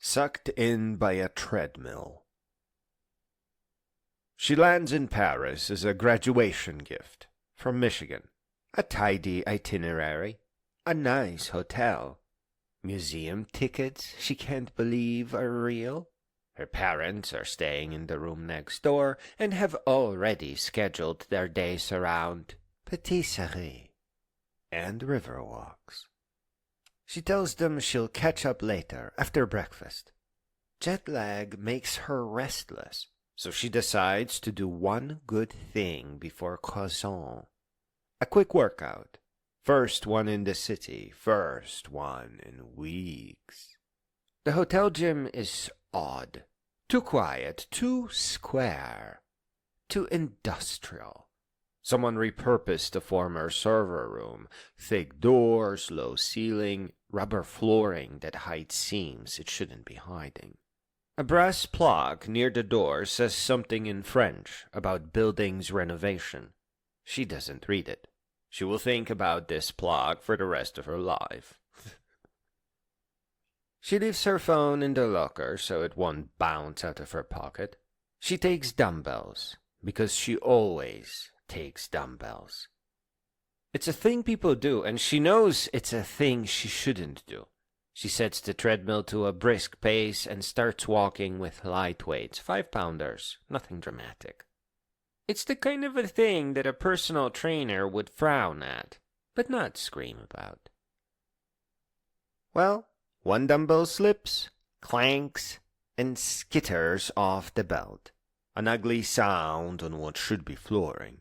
Sucked in by a treadmill. She lands in Paris as a graduation gift from Michigan. A tidy itinerary, a nice hotel, museum tickets she can't believe are real. Her parents are staying in the room next door and have already scheduled their days around patisseries and river walks. She tells them she'll catch up later, after breakfast. Jet lag makes her restless, so she decides to do one good thing before croissants. A quick workout. First one in the city, first one in weeks. The hotel gym is odd. Too quiet, too square, too industrial. Someone repurposed the former server room. Thick doors, low ceiling, rubber flooring that hides seams it shouldn't be hiding. A brass plaque near the door says something in French about building's renovation. She doesn't read it. She will think about this plaque for the rest of her life. She leaves her phone in the locker so it won't bounce out of her pocket. She takes dumbbells, because she always takes dumbbells. It's a thing people do, and she knows it's a thing she shouldn't do. She sets the treadmill to a brisk pace and starts walking with light weights, 5-pounders, nothing dramatic. It's the kind of a thing that a personal trainer would frown at, but not scream about. Well, one dumbbell slips, clanks, and skitters off the belt. An ugly sound on what should be flooring.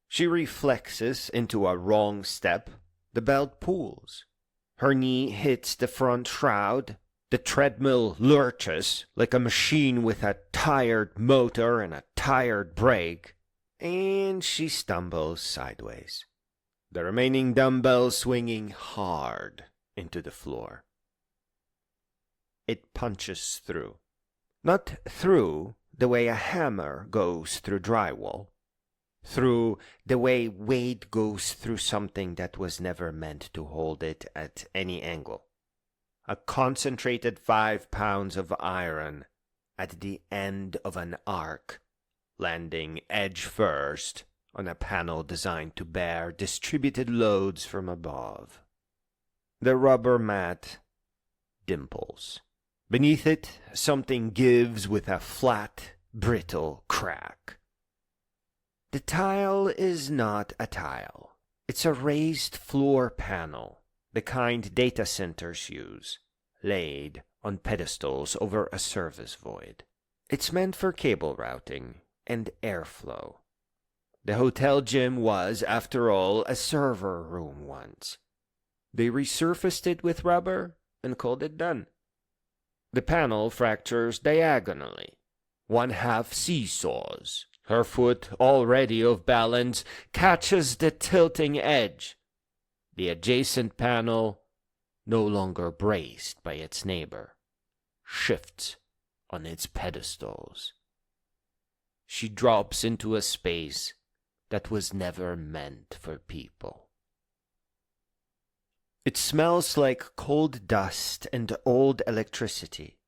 She reflexes into a wrong step. The belt pulls. Her knee hits the front shroud. The treadmill lurches like a machine with a tired motor and a tired brake, and she stumbles sideways. The remaining dumbbell swinging hard into the floor. It punches through. Not through the way a hammer goes through drywall. Through the way weight goes through something that was never meant to hold it at any angle. A concentrated 5 pounds of iron at the end of an arc, landing edge first on a panel designed to bear distributed loads from above. The rubber mat dimples. Beneath it, something gives with a flat, brittle crack. The tile is not a tile. It's a raised floor panel, the kind data centers use, laid on pedestals over a service void. It's meant for cable routing and airflow. The hotel gym was, after all, a server room once. They resurfaced it with rubber and called it done. The panel fractures diagonally. 1/2 seesaws. Her foot, already off balance, catches the tilting edge. The adjacent panel, no longer braced by its neighbor, shifts on its pedestals. She drops into a space that was never meant for people. It smells like cold dust and old electricity.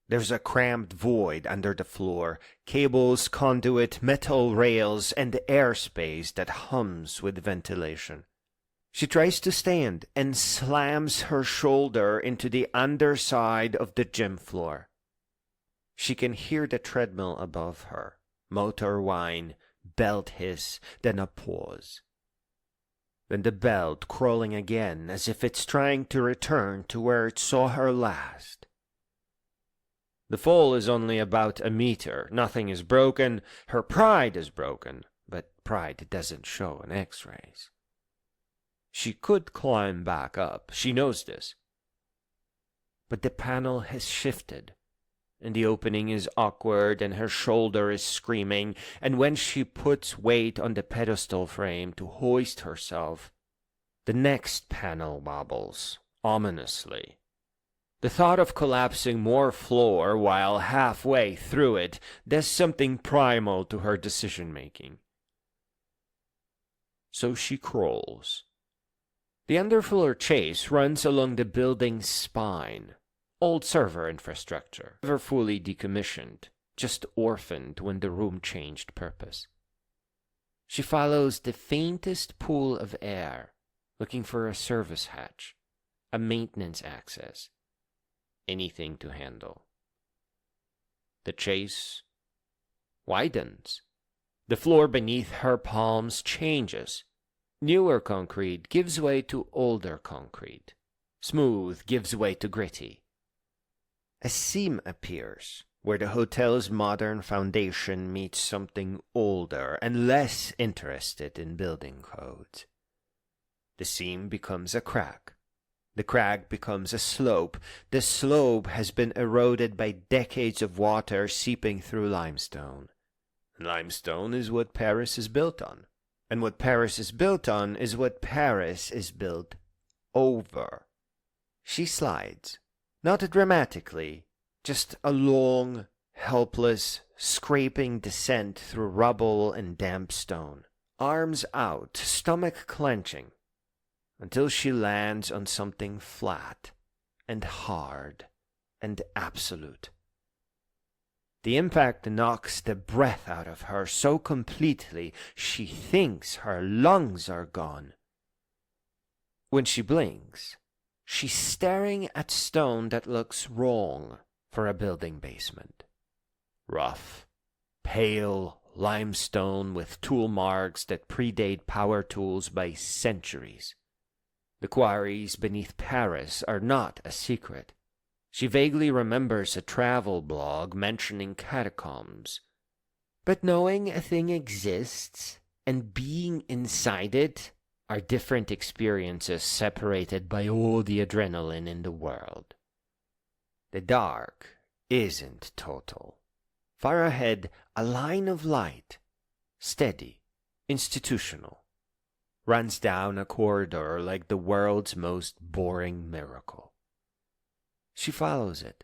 There's a cramped void under the floor, cables, conduit, metal rails, and airspace that hums with ventilation. She tries to stand and slams her shoulder into the underside of the gym floor. She can hear the treadmill above her, motor whine, belt hiss, then a pause. Then the belt crawling again as if it's trying to return to where it saw her last. The fall is only about a meter. Nothing is broken. Her pride is broken, but pride doesn't show in X-rays. She could climb back up. She knows this. But the panel has shifted, and the opening is awkward, and her shoulder is screaming, and when she puts weight on the pedestal frame to hoist herself, the next panel wobbles, ominously. The thought of collapsing more floor while halfway through it does something primal to her decision-making. So she crawls. The underfloor chase runs along the building's spine, old server infrastructure, never fully decommissioned, just orphaned when the room changed purpose. She follows the faintest pool of air, looking for a service hatch, a maintenance access, anything to handle. The chase widens. The floor beneath her palms changes. Newer concrete gives way to older concrete. Smooth gives way to gritty. A seam appears where the hotel's modern foundation meets something older and less interested in building codes. The seam becomes a crack. The crack becomes a slope. The slope has been eroded by decades of water seeping through limestone. Limestone is what Paris is built on. And what Paris is built on is what Paris is built over. She slides, not dramatically, just a long, helpless, scraping descent through rubble and damp stone, arms out, stomach clenching, until she lands on something flat and hard and absolute. The impact knocks the breath out of her so completely she thinks her lungs are gone. When she blinks, she's staring at stone that looks wrong for a building basement. Rough, pale limestone with tool marks that predate power tools by centuries. The quarries beneath Paris are not a secret. She vaguely remembers a travel blog mentioning catacombs. But knowing a thing exists and being inside it are different experiences separated by all the adrenaline in the world. The dark isn't total. Far ahead, a line of light, steady, institutional, runs down a corridor like the world's most boring miracle. She follows it.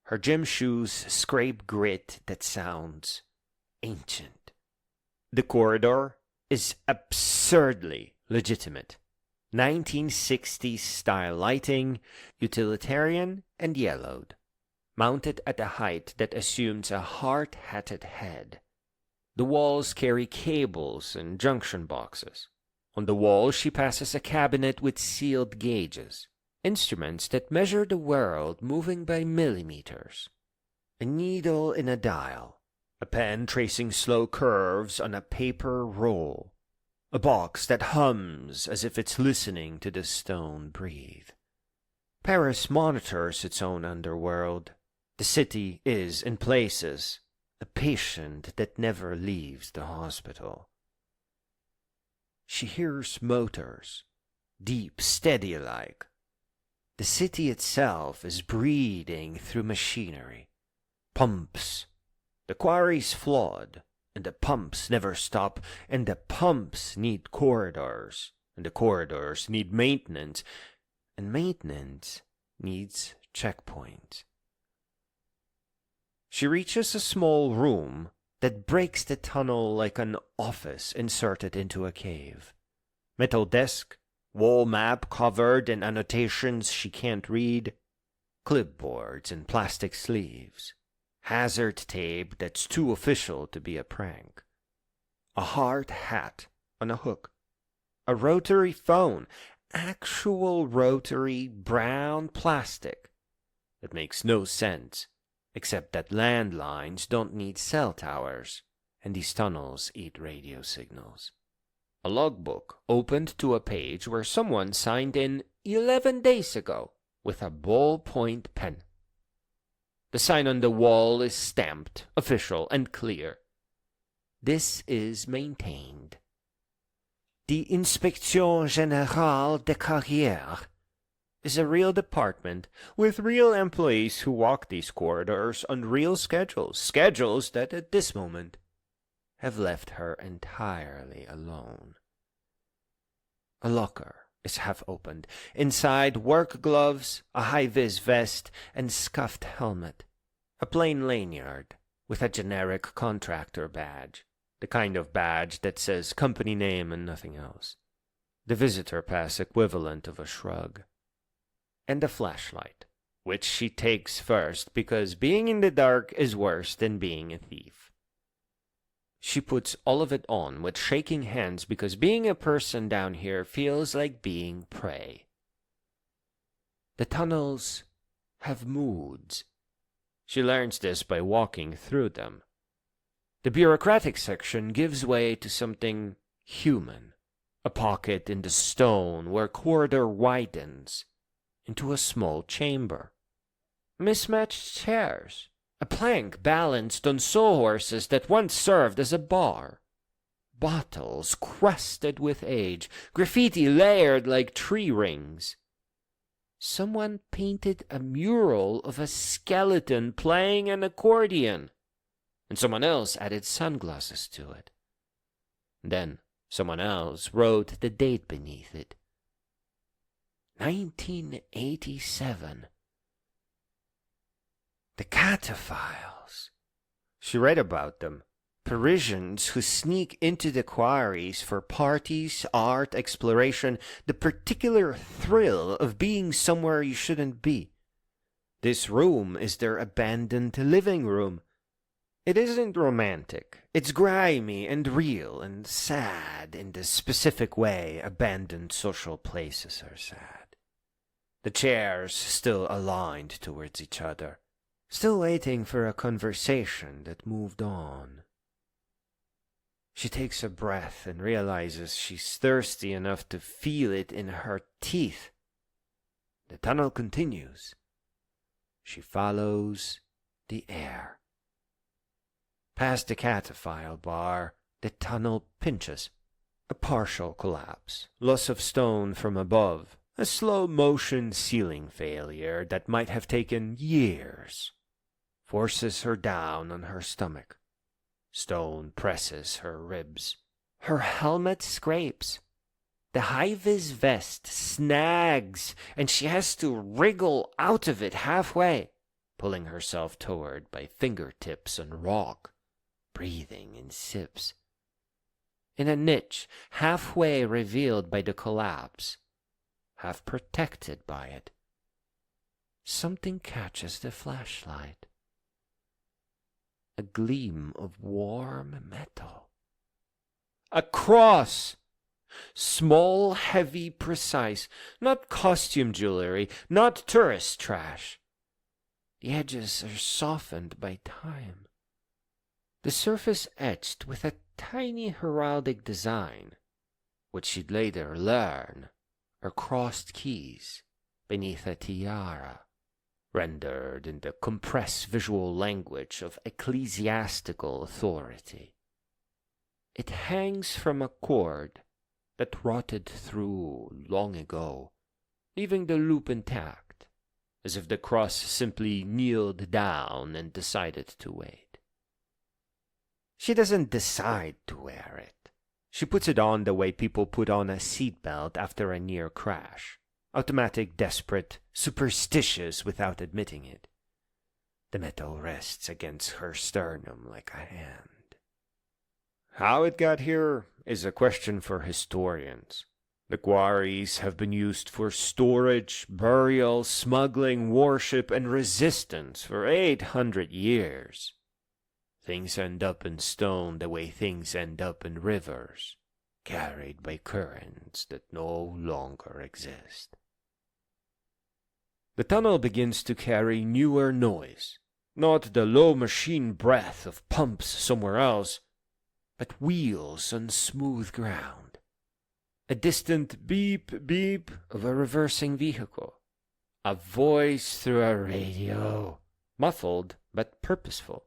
Her gym shoes scrape grit that sounds ancient. The corridor is absurdly legitimate. 1960s style lighting, utilitarian and yellowed, mounted at a height that assumes a hard-hatted head. The walls carry cables and junction boxes. On the wall she passes a cabinet with sealed gauges, instruments that measure the world moving by millimeters. A needle in a dial, a pen tracing slow curves on a paper roll, a box that hums as if it's listening to the stone breathe. Paris monitors its own underworld. The city is, in places, a patient that never leaves the hospital. She hears motors, deep, steady-like. The city itself is breathing through machinery. Pumps. The quarry's flawed, and the pumps never stop, and the pumps need corridors, and the corridors need maintenance, and maintenance needs checkpoints. She reaches a small room that breaks the tunnel like an office inserted into a cave. Metal desk, wall map covered in annotations she can't read, clipboards and plastic sleeves, hazard tape that's too official to be a prank, a hard hat on a hook, a rotary phone, actual rotary brown plastic that makes no sense, except that landlines don't need cell towers, and these tunnels eat radio signals. A logbook opened to a page where someone signed in 11 days ago with a ballpoint pen. The sign on the wall is stamped, official, and clear. This is maintained. The Inspection Générale des Carrières is a real department with real employees who walk these corridors on real schedules that at this moment have left her entirely alone. A locker is half opened. Inside, work gloves, a high-vis vest, and scuffed helmet. A plain lanyard with a generic contractor badge, the kind of badge that says company name and nothing else. The visitor pass equivalent of a shrug. And a flashlight, which she takes first because being in the dark is worse than being a thief. She puts all of it on with shaking hands because being a person down here feels like being prey. The tunnels have moods. She learns this by walking through them. The bureaucratic section gives way to something human, a pocket in the stone where corridor widens into a small chamber. Mismatched chairs, a plank balanced on sawhorses that once served as a bar, bottles crusted with age, graffiti layered like tree rings. Someone painted a mural of a skeleton playing an accordion, and someone else added sunglasses to it. Then someone else wrote the date beneath it. 1987. The cataphiles. She read about them. Parisians who sneak into the quarries for parties, art, exploration, the particular thrill of being somewhere you shouldn't be. This room is their abandoned living room. It isn't romantic. It's grimy and real and sad in the specific way abandoned social places are sad. The chairs still aligned towards each other, still waiting for a conversation that moved on. She takes a breath and realizes she's thirsty enough to feel it in her teeth. The tunnel continues. She follows the air. Past the cataphile bar, the tunnel pinches. A partial collapse, loss of stone from above, a slow-motion ceiling failure that might have taken years, forces her down on her stomach. Stone presses her ribs. Her helmet scrapes. The high-vis vest snags, and she has to wriggle out of it halfway, pulling herself toward by fingertips and rock, breathing in sips. In a niche halfway revealed by the collapse, half protected by it, something catches the flashlight. A gleam of warm metal. A cross! Small, heavy, precise, not costume jewelry, not tourist trash. The edges are softened by time. The surface etched with a tiny heraldic design, which she'd later learn are crossed keys beneath a tiara, rendered in the compressed visual language of ecclesiastical authority. It hangs from a cord that rotted through long ago, leaving the loop intact, as if the cross simply kneeled down and decided to wait. She doesn't decide to wear it. She puts it on the way people put on a seatbelt after a near crash. Automatic, desperate, superstitious without admitting it. The metal rests against her sternum like a hand. How it got here is a question for historians. The quarries have been used for storage, burial, smuggling, worship, and resistance for 800 years. Things end up in stone the way things end up in rivers, carried by currents that no longer exist. The tunnel begins to carry newer noise, not the low machine breath of pumps somewhere else, but wheels on smooth ground. A distant beep beep of a reversing vehicle. A voice through a radio, muffled but purposeful.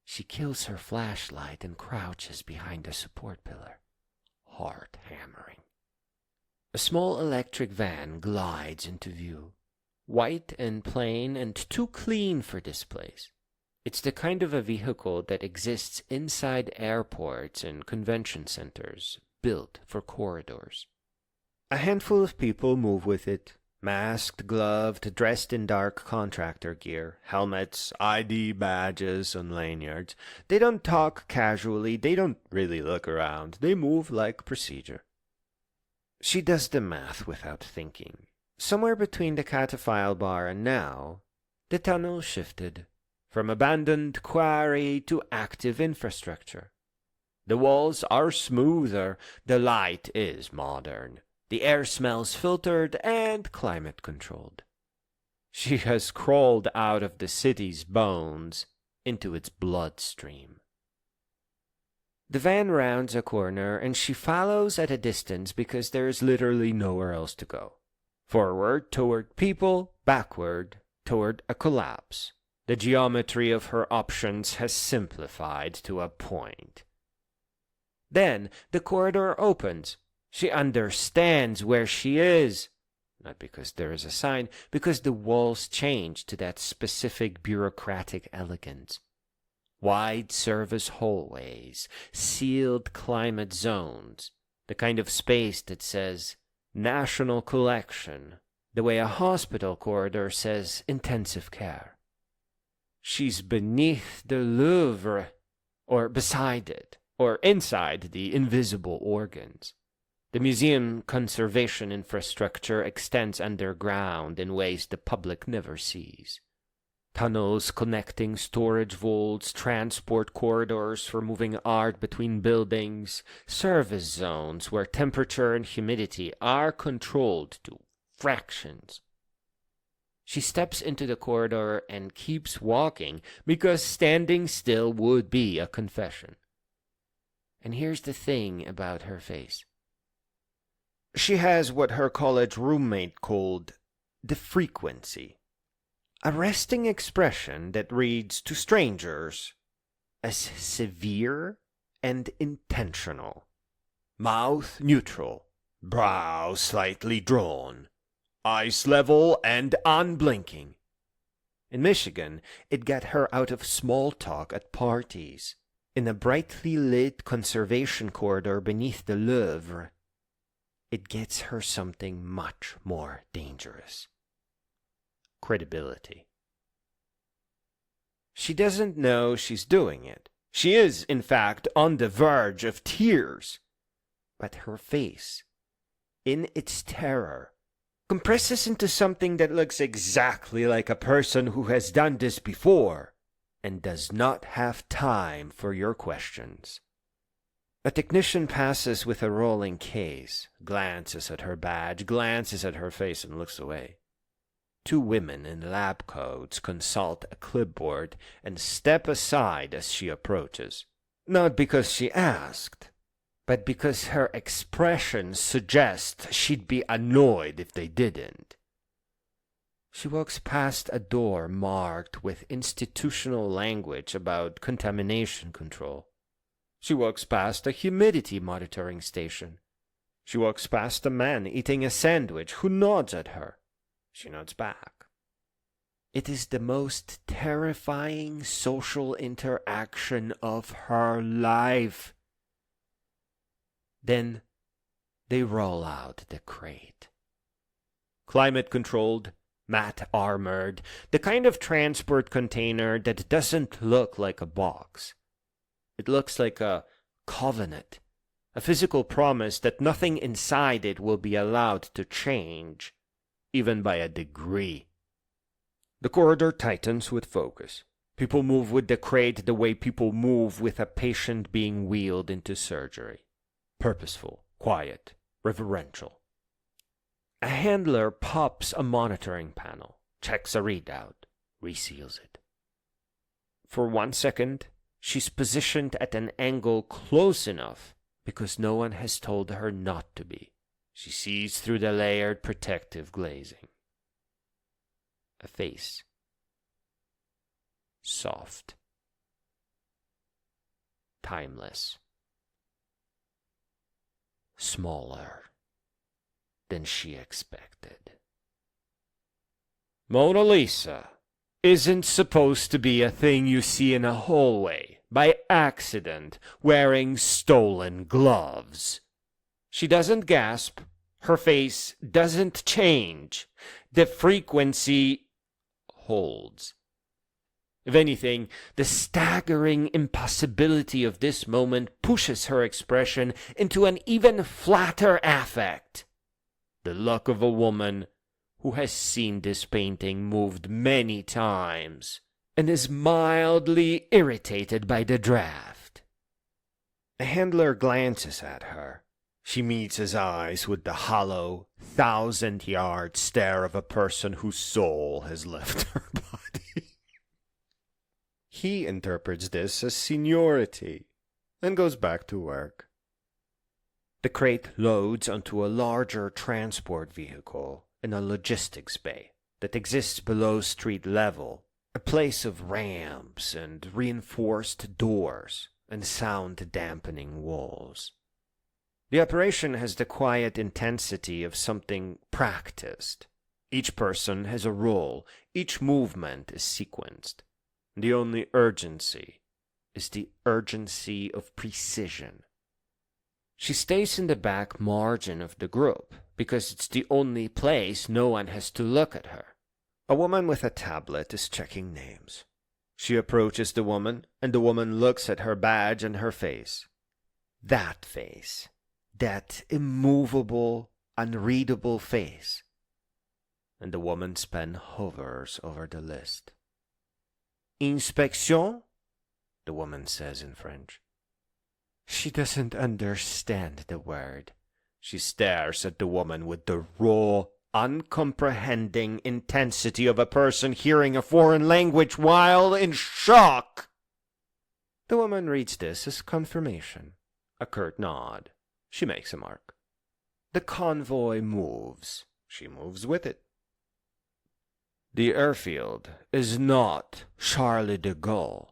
She kills her flashlight and crouches behind a support pillar, heart hammering. A small electric van glides into view, white and plain and too clean for this place. It's the kind of a vehicle that exists inside airports and convention centers, built for corridors. A handful of people move with it, masked, gloved, dressed in dark contractor gear, helmets, ID badges on lanyards. They don't talk casually, they don't really look around, they move like procedure. She does the math without thinking. Somewhere between the cataphile bar and now, the tunnel shifted from abandoned quarry to active infrastructure. The walls are smoother, the light is modern, the air smells filtered and climate-controlled. She has crawled out of the city's bones into its bloodstream. The van rounds a corner and she follows at a distance because there is literally nowhere else to go. Forward toward people, backward toward a collapse. The geometry of her options has simplified to a point. Then the corridor opens. She understands where she is. Not because there is a sign, because the walls change to that specific bureaucratic elegance. Wide service hallways, sealed climate zones, the kind of space that says National Collection, the way a hospital corridor says intensive care. She's beneath the Louvre, or beside it, or inside the invisible organs. The museum conservation infrastructure extends underground in ways the public never sees. Tunnels connecting storage vaults, transport corridors for moving art between buildings, service zones where temperature and humidity are controlled to fractions. She steps into the corridor and keeps walking because standing still would be a confession. And here's the thing about her face. She has what her college roommate called the frequency. A resting expression that reads to strangers as severe and intentional. Mouth neutral, brow slightly drawn, eyes level and unblinking. In Michigan, it got her out of small talk at parties. In a brightly lit conservation corridor beneath the Louvre, it gets her something much more dangerous. Credibility. She doesn't know she's doing it. She is, in fact, on the verge of tears. But her face, in its terror, compresses into something that looks exactly like a person who has done this before and does not have time for your questions. A technician passes with a rolling case, glances at her badge, glances at her face, and looks away. Two women in lab coats consult a clipboard and step aside as she approaches. Not because she asked, but because her expression suggests she'd be annoyed if they didn't. She walks past a door marked with institutional language about contamination control. She walks past a humidity monitoring station. She walks past a man eating a sandwich who nods at her. She nods back. It is the most terrifying social interaction of her life. Then they roll out the crate. Climate-controlled, mat-armored, the kind of transport container that doesn't look like a box. It looks like a covenant, a physical promise that nothing inside it will be allowed to change, even by a degree. The corridor tightens with focus. People move with the crate the way people move with a patient being wheeled into surgery. Purposeful, quiet, reverential. A handler pops a monitoring panel, checks a readout, reseals it. For 1 second, she's positioned at an angle close enough because no one has told her not to be. She sees through the layered protective glazing. A face. Soft. Timeless. Smaller than she expected. Mona Lisa isn't supposed to be a thing you see in a hallway by accident wearing stolen gloves. She doesn't gasp. Her face doesn't change. The frequency holds. If anything, the staggering impossibility of this moment pushes her expression into an even flatter affect. The look of a woman who has seen this painting moved many times and is mildly irritated by the draft. The handler glances at her. She meets his eyes with the hollow, 1,000-yard stare of a person whose soul has left her body. He interprets this as seniority and goes back to work. The crate loads onto a larger transport vehicle in a logistics bay that exists below street level, a place of ramps and reinforced doors and sound-dampening walls. The operation has the quiet intensity of something practiced. Each person has a role, each movement is sequenced. The only urgency is the urgency of precision. She stays in the back margin of the group because it's the only place no one has to look at her. A woman with a tablet is checking names. She approaches the woman, and the woman looks at her badge and her face. That face. That immovable, unreadable face. And the woman's pen hovers over the list. Inspection? The woman says in French. She doesn't understand the word. She stares at the woman with the raw, uncomprehending intensity of a person hearing a foreign language while in shock. The woman reads this as confirmation. A curt nod. She makes a mark. The convoy moves. She moves with it. The airfield is not Charles de Gaulle.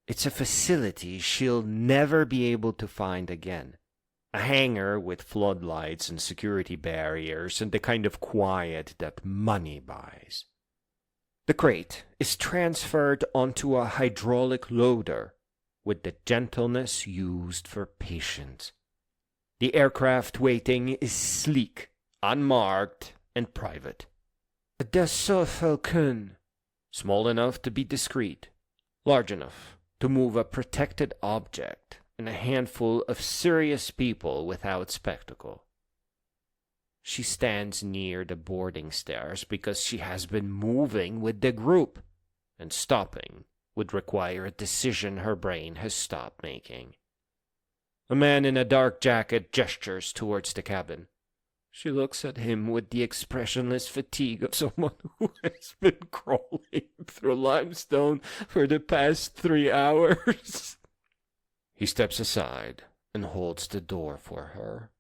It's a facility she'll never be able to find again. A hangar with floodlights and security barriers and the kind of quiet that money buys. The crate is transferred onto a hydraulic loader with the gentleness used for patience. The aircraft waiting is sleek, unmarked, and private. A Dassault Falcon, small enough to be discreet, large enough to move a protected object and a handful of serious people without spectacle. She stands near the boarding stairs because she has been moving with the group, and stopping would require a decision her brain has stopped making. A man in a dark jacket gestures towards the cabin. She looks at him with the expressionless fatigue of someone who has been crawling through limestone for the past 3 hours. He steps aside and holds the door for her.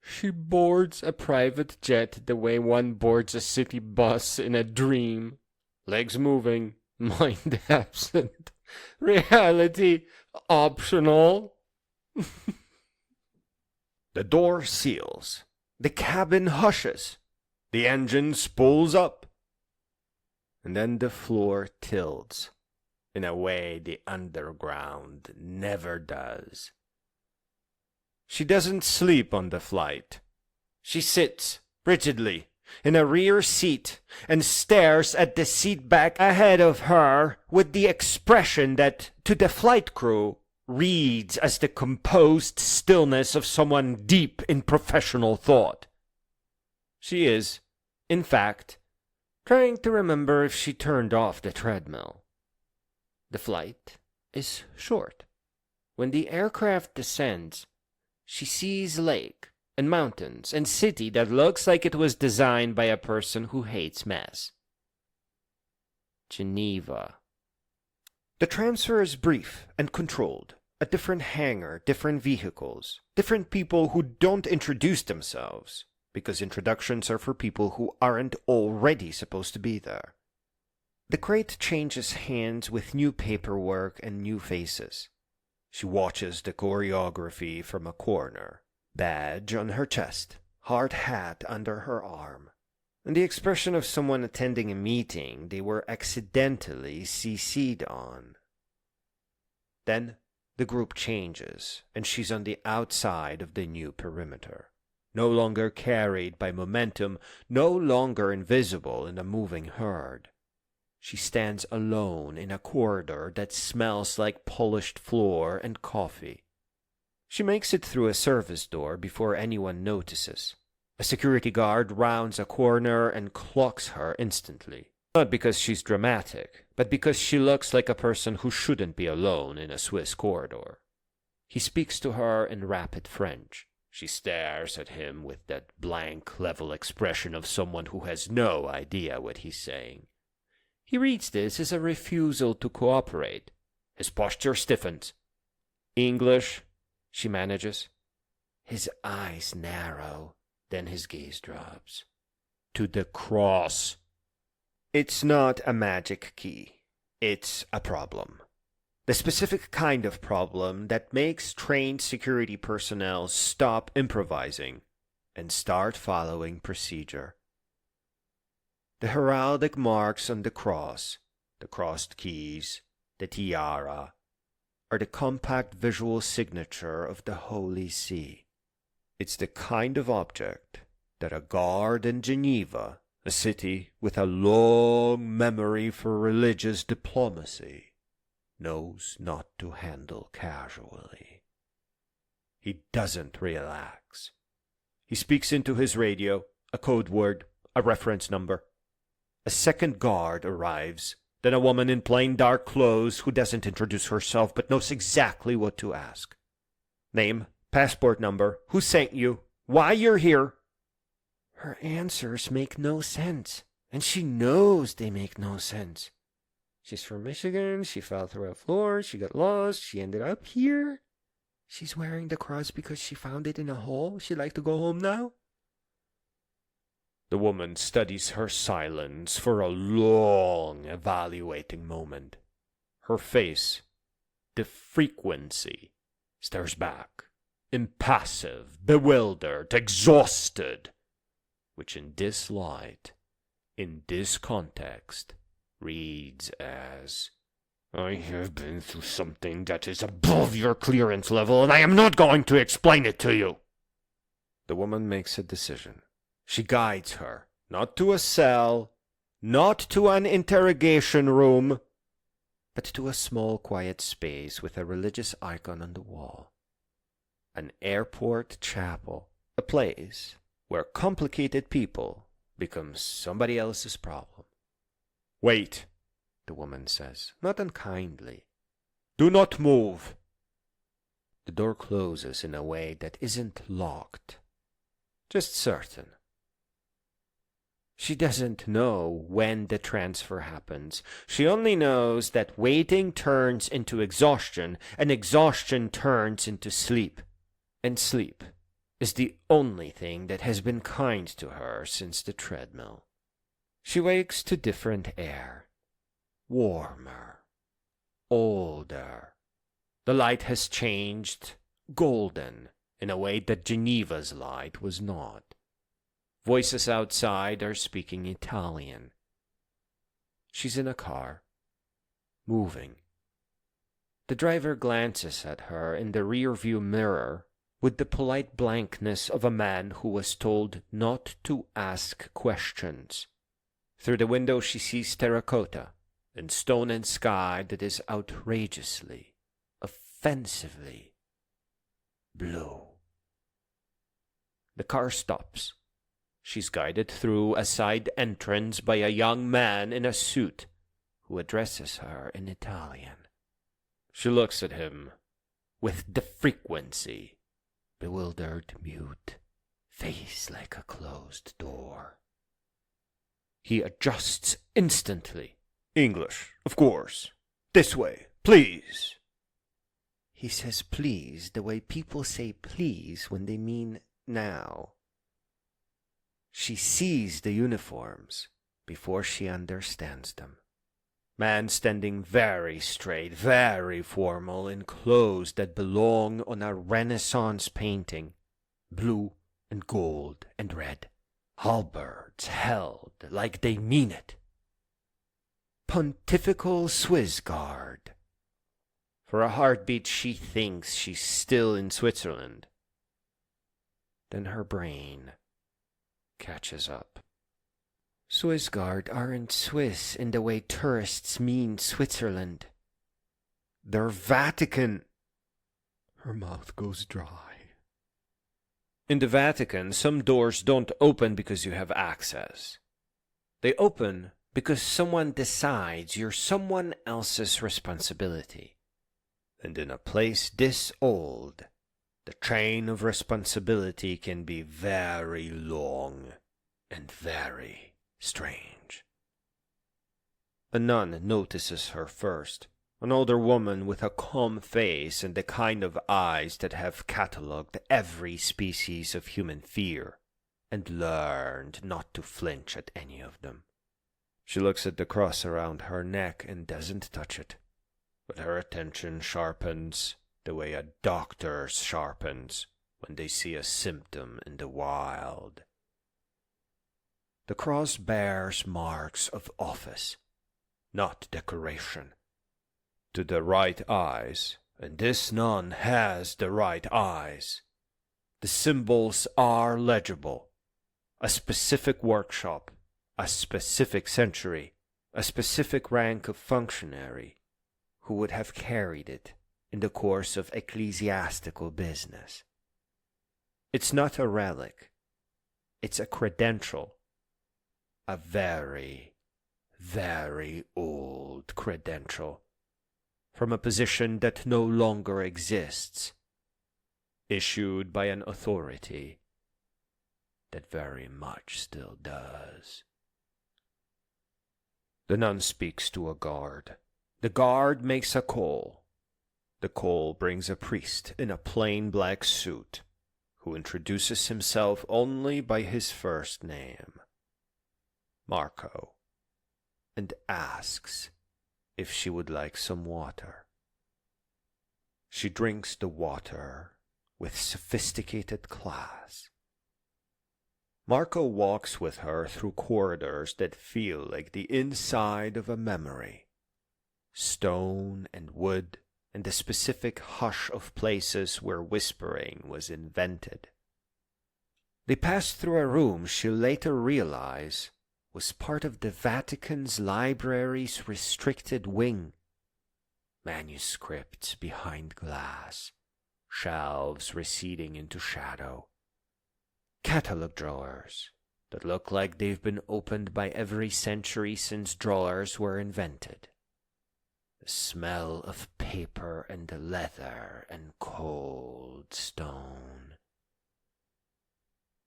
She boards a private jet the way one boards a city bus in a dream. Legs moving, mind absent, reality optional. The door seals. The cabin hushes. The engine spools up. And then the floor tilts in a way the underground never does. She doesn't sleep on the flight. She sits rigidly in a rear seat and stares at the seat back ahead of her with the expression that, to the flight crew, reads as the composed stillness of someone deep in professional thought. She is, in fact, trying to remember if she turned off the treadmill. The flight is short. When the aircraft descends, she sees lake and mountains and city that looks like it was designed by a person who hates mess. Geneva. The transfer is brief and controlled. A different hangar, different vehicles, different people who don't introduce themselves, because introductions are for people who aren't already supposed to be there. The crate changes hands with new paperwork and new faces. She watches the choreography from a corner, badge on her chest, hard hat under her arm, and the expression of someone attending a meeting they were accidentally CC'd on. Then the group changes, and she's on the outside of the new perimeter, no longer carried by momentum, no longer invisible in a moving herd. She stands alone in a corridor that smells like polished floor and coffee. She makes it through a service door before anyone notices, A security guard rounds a corner and clocks her instantly. Not because she's dramatic, but because she looks like a person who shouldn't be alone in a Swiss corridor. He speaks to her in rapid French. She stares at him with that blank, level expression of someone who has no idea what he's saying. He reads this as a refusal to cooperate. His posture stiffens. "English?" she manages. His eyes narrow, then his gaze drops. "To the cross." It's not a magic key. It's a problem. The specific kind of problem that makes trained security personnel stop improvising and start following procedure. The heraldic marks on the cross, the crossed keys, the tiara, are the compact visual signature of the Holy See. It's the kind of object that a guard in Geneva, a city with a long memory for religious diplomacy, knows not to handle casually. He doesn't relax. He speaks into his radio, a code word, a reference number. A second guard arrives, then a woman in plain dark clothes who doesn't introduce herself but knows exactly what to ask. Name, passport number, who sent you, why you're here. Her answers make no sense, and she knows they make no sense. She's from Michigan, she fell through a floor, she got lost, she ended up here. She's wearing the cross because she found it in a hole. She'd like to go home now. The woman studies her silence for a long, evaluating moment. Her face, the frequency, stares back, impassive, bewildered, exhausted, which in this light, in this context, reads as, "I have been through something that is above your clearance level, and I am not going to explain it to you." The woman makes a decision. She guides her, not to a cell, not to an interrogation room, but to a small quiet space with a religious icon on the wall. An airport chapel, a place where complicated people become somebody else's problem. "Wait," the woman says, not unkindly. "Do not move." The door closes in a way that isn't locked, just certain. She doesn't know when the transfer happens. She only knows that waiting turns into exhaustion, and exhaustion turns into sleep. And sleep is the only thing that has been kind to her since the treadmill. She wakes to different air, warmer, older. The light has changed, golden, in a way that Geneva's light was not. Voices outside are speaking Italian. She's in a car, moving. The driver glances at her in the rearview mirror with the polite blankness of a man who was told not to ask questions. Through the window she sees terracotta and stone and sky that is outrageously, offensively blue. The car stops. She's guided through a side entrance by a young man in a suit who addresses her in Italian. She looks at him with the frequency, bewildered, mute, face like a closed door. He adjusts instantly. "English, of course. This way, please." He says please the way people say please when they mean now. She sees the uniforms before she understands them. Man standing very straight, very formal, in clothes that belong on a Renaissance painting, blue and gold and red, halberds held like they mean it. Pontifical Swiss Guard. For a heartbeat she thinks she's still in Switzerland. Then her brain catches up. Swiss Guard aren't Swiss in the way tourists mean Switzerland. They're Vatican. Her mouth goes dry. In the Vatican, some doors don't open because you have access. They open because someone decides you're someone else's responsibility. And in a place this old, the chain of responsibility can be very long and very strange. A nun notices her first, an older woman with a calm face and the kind of eyes that have catalogued every species of human fear and learned not to flinch at any of them. She looks at the cross around her neck and doesn't touch it, but her attention sharpens the way a doctor's sharpens when they see a symptom in the wild. The cross bears marks of office, not decoration. To the right eyes, and this nun has the right eyes, the symbols are legible. A specific workshop, a specific century, a specific rank of functionary who would have carried it in the course of ecclesiastical business. It's not a relic. It's a credential. A very, very old credential from a position that no longer exists, issued by an authority that very much still does. The nun speaks to a guard. The guard makes a call. The call brings a priest in a plain black suit, who introduces himself only by his first name, Marco, and asks if she would like some water. She drinks the water with sophisticated class. Marco walks with her through corridors that feel like the inside of a memory. Stone and wood and the specific hush of places where whispering was invented. They pass through a room she'll later realize was part of the Vatican's library's restricted wing. Manuscripts behind glass, shelves receding into shadow, catalog drawers that look like they've been opened by every century since drawers were invented. The smell of paper and leather and cold stone.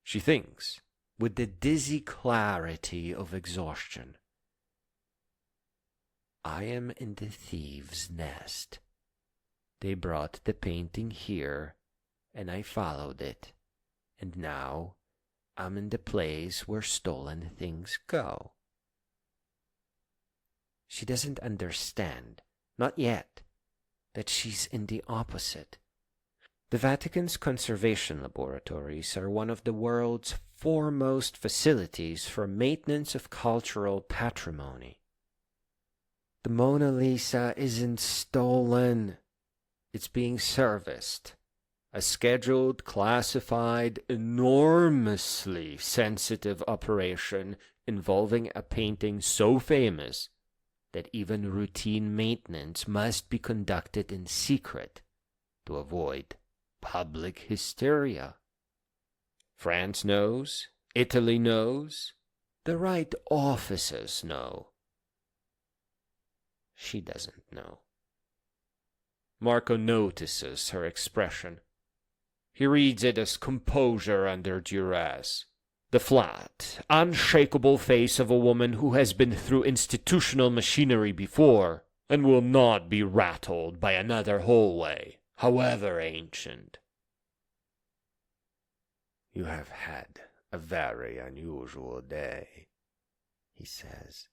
She thinks, with the dizzy clarity of exhaustion, I am in the thieves' nest. They brought the painting here, and I followed it, and now I'm in the place where stolen things go. She doesn't understand, not yet, that she's in the opposite. The Vatican's conservation laboratories are one of the world's foremost facilities for maintenance of cultural patrimony. The Mona Lisa isn't stolen. It's being serviced. A scheduled, classified, enormously sensitive operation involving a painting so famous that even routine maintenance must be conducted in secret to avoid public hysteria. France knows, Italy knows, the right offices know. She doesn't know. Marco notices her expression. He reads it as composure under duress. The flat, unshakable face of a woman who has been through institutional machinery before and will not be rattled by another hallway, however ancient. You have had a very unusual day, he says.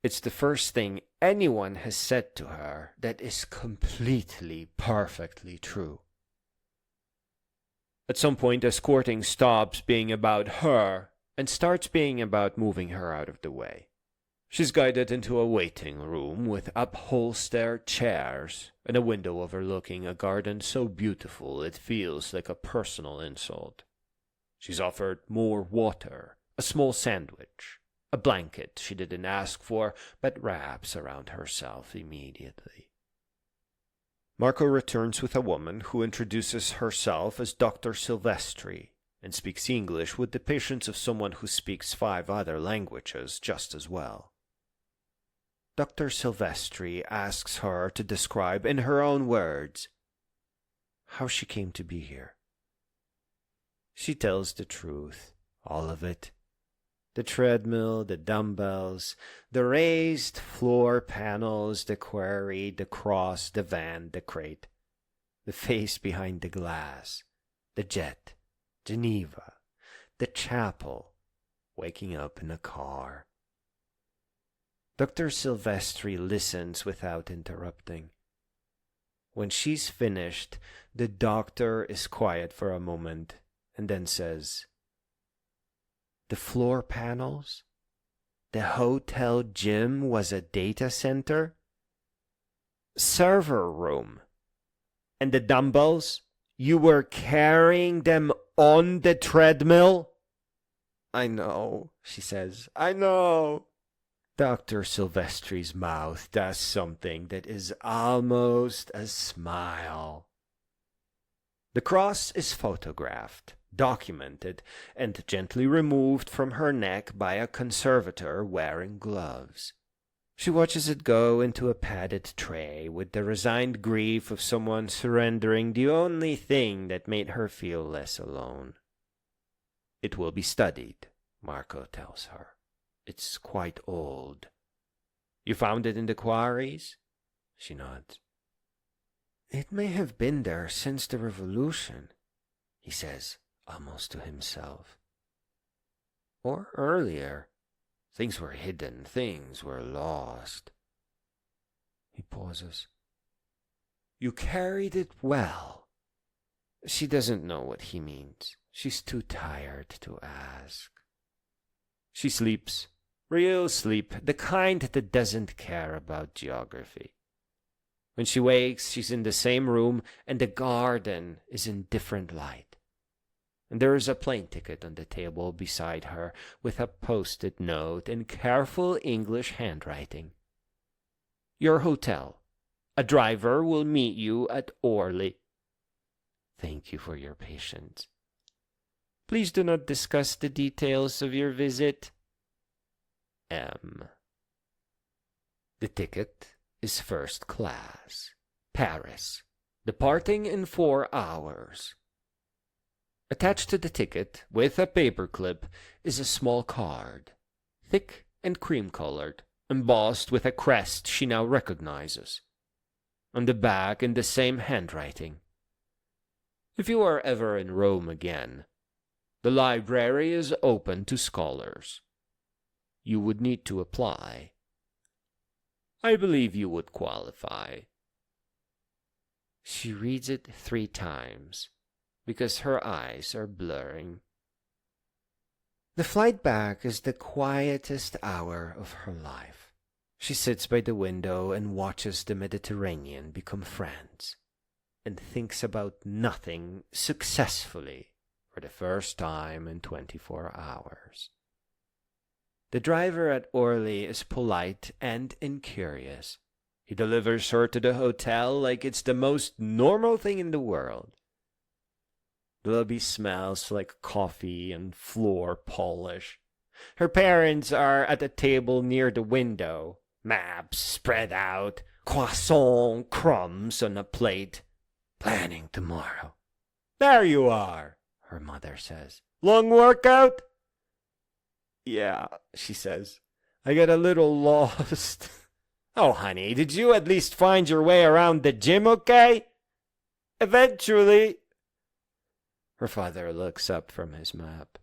It's the first thing anyone has said to her that is completely, perfectly true. At some point, escorting stops being about her and starts being about moving her out of the way. She's guided into a waiting room with upholstered chairs and a window overlooking a garden so beautiful it feels like a personal insult. She's offered more water, a small sandwich, a blanket she didn't ask for but wraps around herself immediately. Marco returns with a woman who introduces herself as Dr. Silvestri and speaks English with the patience of someone who speaks 5 other languages just as well. Dr. Silvestri asks her to describe in her own words how she came to be here. She tells the truth, all of it. The treadmill, the dumbbells, the raised floor panels, the quarry, the cross, the van, the crate, the face behind the glass, the jet, Geneva, the chapel, waking up in a car. Dr. Silvestri listens without interrupting. When she's finished, the doctor is quiet for a moment and then says, "The floor panels? The hotel gym was a data center? Server room? And the dumbbells? You were carrying them on the treadmill?" "I know," she says. "I know." Dr. Silvestri's mouth does something that is almost a smile. The cross is photographed, documented, and gently removed from her neck by a conservator wearing gloves. She watches it go into a padded tray with the resigned grief of someone surrendering the only thing that made her feel less alone. "It will be studied," Marco tells her. "It's quite old." "You found it in the quarries?" She nods. "It may have been there since the revolution," he says, almost to himself. "Or earlier. Things were hidden, things were lost." He pauses. "You carried it well." She doesn't know what he means. She's too tired to ask. She sleeps. Real sleep, the kind that doesn't care about geography. When she wakes, she's in the same room, and the garden is in different light. And there is a plane ticket on the table beside her with a post-it note in careful English handwriting. "Your hotel. A driver will meet you at Orly." "Thank you for your patience." "Please do not discuss the details of your visit." M. The ticket is first class. Paris. Departing in 4 hours. Attached to the ticket, with a paperclip, is a small card, thick and cream-colored, embossed with a crest she now recognizes. On the back, in the same handwriting, "If you are ever in Rome again, the library is open to scholars. You would need to apply. I believe you would qualify." She reads it 3 times, because her eyes are blurring. The flight back is the quietest hour of her life. She sits by the window and watches the Mediterranean become France, and thinks about nothing successfully for the first time in 24 hours. The driver at Orly is polite and incurious. He delivers her to the hotel like it's the most normal thing in the world. The lobby smells like coffee and floor polish. Her parents are at a table near the window, maps spread out, croissant crumbs on a plate, planning tomorrow. "There you are," her mother says. "Long workout?" "Yeah," she says. "I got a little lost." "Oh, honey, did you at least find your way around the gym okay?" "Eventually." Her father looks up from his map.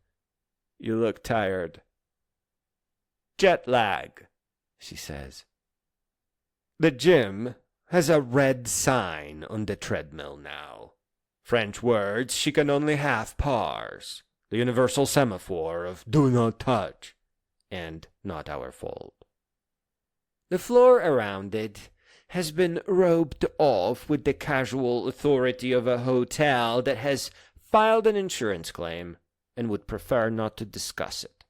"You look tired." "Jet lag," she says. The gym has a red sign on the treadmill now. French words she can only half parse. The universal semaphore of "do not touch" and "not our fault." The floor around it has been roped off with the casual authority of a hotel that has filed an insurance claim and would prefer not to discuss it.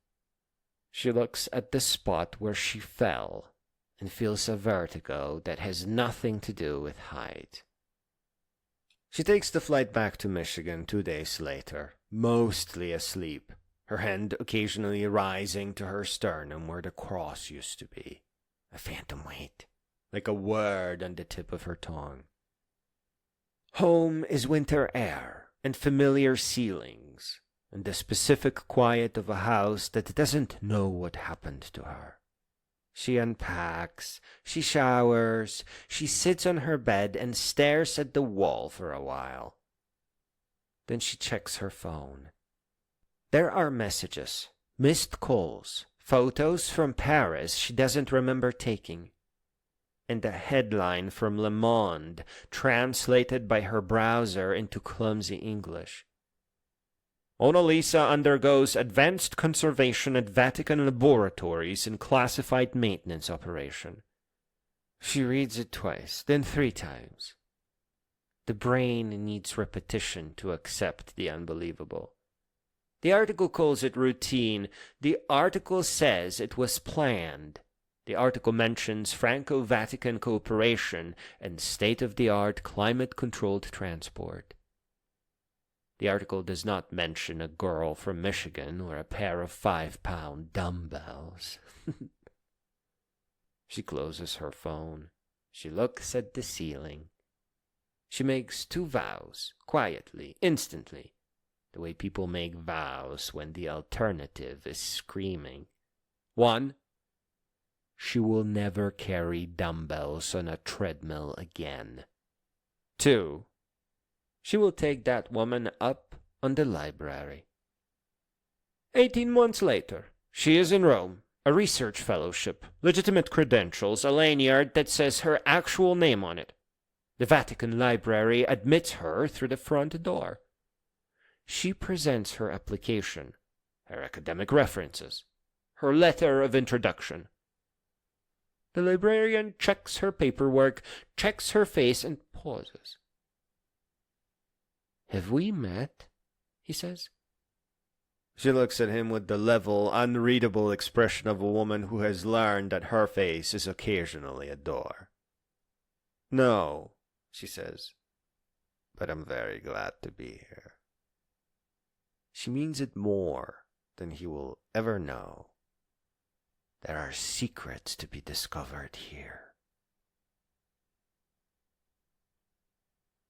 She looks at the spot where she fell and feels a vertigo that has nothing to do with height. She takes the flight back to Michigan 2 days later, mostly asleep, her hand occasionally rising to her sternum where the cross used to be, a phantom weight, like a word on the tip of her tongue. Home is winter air and familiar ceilings, and the specific quiet of a house that doesn't know what happened to her. She unpacks, she showers, she sits on her bed and stares at the wall for a while. Then she checks her phone. There are messages, missed calls, photos from Paris she doesn't remember taking, and a headline from Le Monde translated by her browser into clumsy English. Mona Lisa undergoes advanced conservation at Vatican laboratories in classified maintenance operation. She reads it twice, then 3 times. The brain needs repetition to accept the unbelievable. The article calls it routine. The article says it was planned. The article mentions Franco-Vatican cooperation and state-of-the-art climate-controlled transport. The article does not mention a girl from Michigan or a pair of 5-pound dumbbells. She closes her phone. She looks at the ceiling. She makes 2 vows, quietly, instantly, the way people make vows when the alternative is screaming. 1. She will never carry dumbbells on a treadmill again. 2. She will take that woman up on the library. 18 months later, she is in Rome, a research fellowship, legitimate credentials, a lanyard that says her actual name on it. The Vatican Library admits her through the front door. She presents her application, her academic references, her letter of introduction. The librarian checks her paperwork, checks her face, and pauses. "Have we met?" he says. She looks at him with the level, unreadable expression of a woman who has learned that her face is occasionally a door. "No," she says, "but I'm very glad to be here." She means it more than he will ever know. There are secrets to be discovered here.